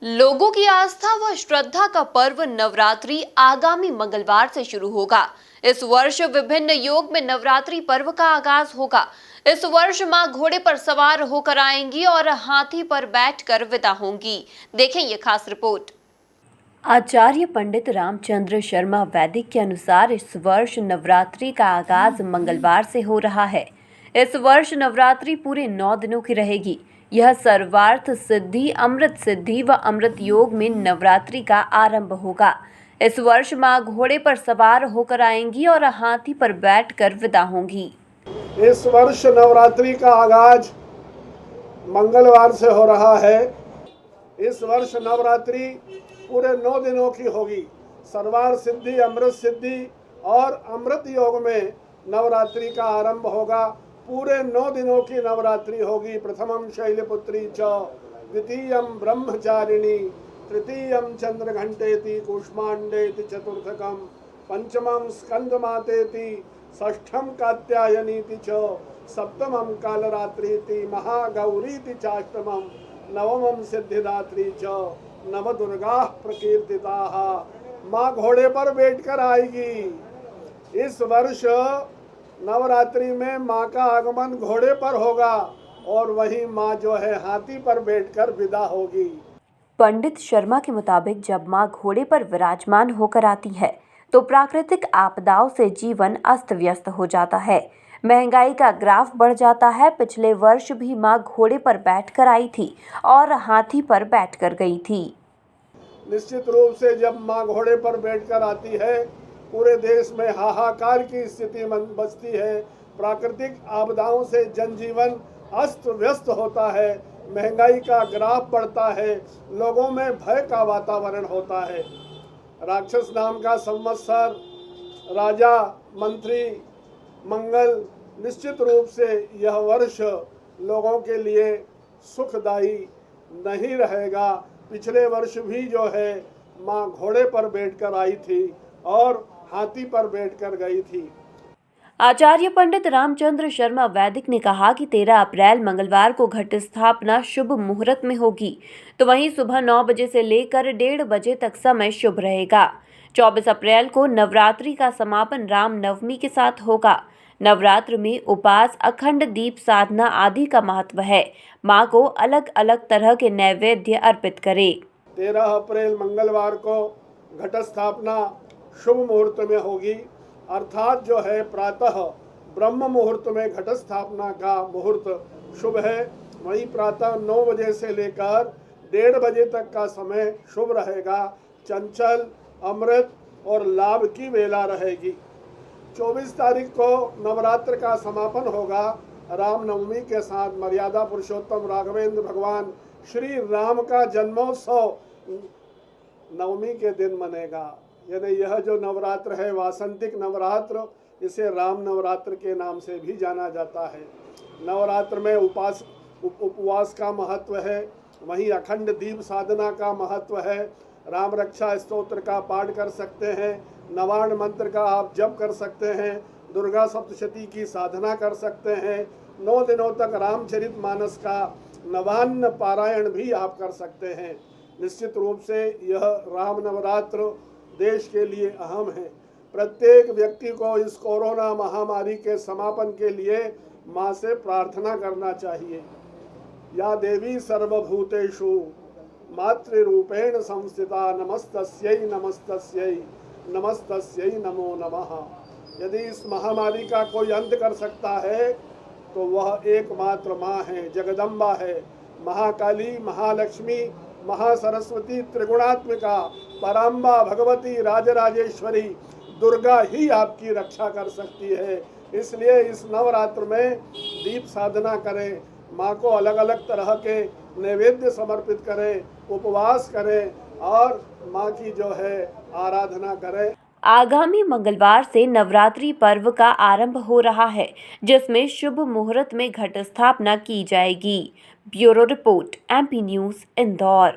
लोगों की आस्था व श्रद्धा का पर्व नवरात्रि आगामी मंगलवार से शुरू होगा। इस वर्ष विभिन्न योग में नवरात्रि पर्व का आगाज होगा। इस वर्ष मां घोड़े पर सवार होकर आएंगी और हाथी पर बैठकर विदा होंगी। देखें ये खास रिपोर्ट। आचार्य पंडित रामचंद्र शर्मा वैदिक के अनुसार इस वर्ष नवरात्रि का आगाज मंगलवार से हो रहा है। इस वर्ष नवरात्रि पूरे 9 दिनों की रहेगी। यह सर्वार्थ सिद्धि, अमृत सिद्धि व अमृत योग में नवरात्रि का आरंभ होगा। इस वर्ष मां घोड़े पर सवार होकर आएंगी और हाथी पर बैठकर विदा होंगी। इस वर्ष नवरात्रि का आगाज मंगलवार से हो रहा है। इस वर्ष नवरात्रि पूरे 9 दिनों की होगी। सर्वार्थ सिद्धि, अमृत सिद्धि और अमृत योग में नवरात्रि का आरंभ होगा। पूरे 9 दिनों की नवरात्रि होगी। प्रथमम शैलपुत्री च, द्वितीयम ब्रह्मचारिणी, तृतीयम चंद्रघंटेति, कूष्मांडेति चतुर्थकम, पंचमम स्कंदमातेति, षष्ठम कात्यायनीति च, सप्तमम कालरात्रीति, महागौरीति चाष्टमम, नवमम सिद्धिदात्री च, नवदुर्गा प्रकीर्तिताः। माँ घोड़े पर बैठकर आएगी। इस वर्ष नवरात्रि में माँ का आगमन घोड़े पर होगा और वहीं माँ जो है हाथी पर बैठकर विदा होगी। पंडित शर्मा के मुताबिक जब मां घोड़े पर विराजमान होकर आती है तो प्राकृतिक आपदाओं से जीवन अस्त व्यस्त हो जाता है। महंगाई का ग्राफ बढ़ जाता है। पिछले वर्ष भी मां घोड़े पर बैठकर आई थी और हाथी पर बैठकर गई थी। निश्चित रूप से जब माँ घोड़े पर बैठकर आती है, पूरे देश में हाहाकार की स्थिति बचती है। प्राकृतिक आपदाओं से जनजीवन अस्त व्यस्त होता है। महंगाई का ग्राफ बढ़ता है। लोगों में भय का वातावरण होता है। राक्षस नाम का संवत्सर, राजा, मंत्री, मंगल, निश्चित रूप से यह वर्ष लोगों के लिए सुखदायी नहीं रहेगा। पिछले वर्ष भी जो है माँ घोड़े पर बैठकर आई थी और हाथी पर बैठकर गई थी। आचार्य पंडित रामचंद्र शर्मा वैदिक ने कहा कि 13 अप्रैल मंगलवार को घट स्थापना शुभ मुहूर्त में होगी, तो वहीं सुबह 9 बजे से लेकर 1:30 बजे तक समय शुभ रहेगा। 24 अप्रैल को नवरात्रि का समापन रामनवमी के साथ होगा। नवरात्र में उपास, अखंड दीप साधना आदि का महत्व है। मां को अलग अलग तरह के नैवेद्य अर्पित करें। 13 अप्रैल मंगलवार को घट स्थापना शुभ मुहूर्त में होगी, अर्थात जो है प्रातः ब्रह्म मुहूर्त में घट स्थापना का मुहूर्त शुभ है। वहीं प्रातः 9 बजे से लेकर 1:30 बजे तक का समय शुभ रहेगा। चंचल, अमृत और लाभ की वेला रहेगी। 24 तारीख को नवरात्र का समापन होगा। रामनवमी के साथ मर्यादा पुरुषोत्तम राघवेंद्र भगवान श्री राम का जन्मोत्सव नवमी के दिन मनेगा। यानी यह जो नवरात्र है वासंतिक नवरात्र, इसे राम नवरात्र के नाम से भी जाना जाता है। नवरात्र में उपवास का महत्व है। वहीं अखंड दीप साधना का महत्व है। राम रक्षा स्तोत्र का पाठ कर सकते हैं। नवार्ण मंत्र का आप जप कर सकते हैं। दुर्गा सप्तशती की साधना कर सकते हैं। 9 दिनों तक रामचरित मानस का नवान्न पारायण भी आप कर सकते हैं। निश्चित रूप से यह राम नवरात्र देश के लिए अहम है। प्रत्येक व्यक्ति को इस कोरोना महामारी के समापन के लिए माँ से प्रार्थना करना चाहिए। या देवी सर्वभूतेषु मातृरूपेण संस्थिता, नमस्तस्यै नमस्तस्यै नमस्तस्यै नमो नमः। यदि इस महामारी का कोई अंत कर सकता है तो वह एकमात्र माँ है, जगदम्बा है। महाकाली, महालक्ष्मी, महासरस्वती, त्रिगुणात्मिका, पराम्बा, भगवती, राजराजेश्वरी, दुर्गा ही आपकी रक्षा कर सकती है। इसलिए इस नवरात्र में दीप साधना करें, माँ को अलग अलग तरह के नैवेद्य समर्पित करें, उपवास करें और माँ की जो है आराधना करें। आगामी मंगलवार से नवरात्रि पर्व का आरंभ हो रहा है, जिसमें शुभ मुहूर्त में घट स्थापना की जाएगी। Bureau report, MP news, Indore.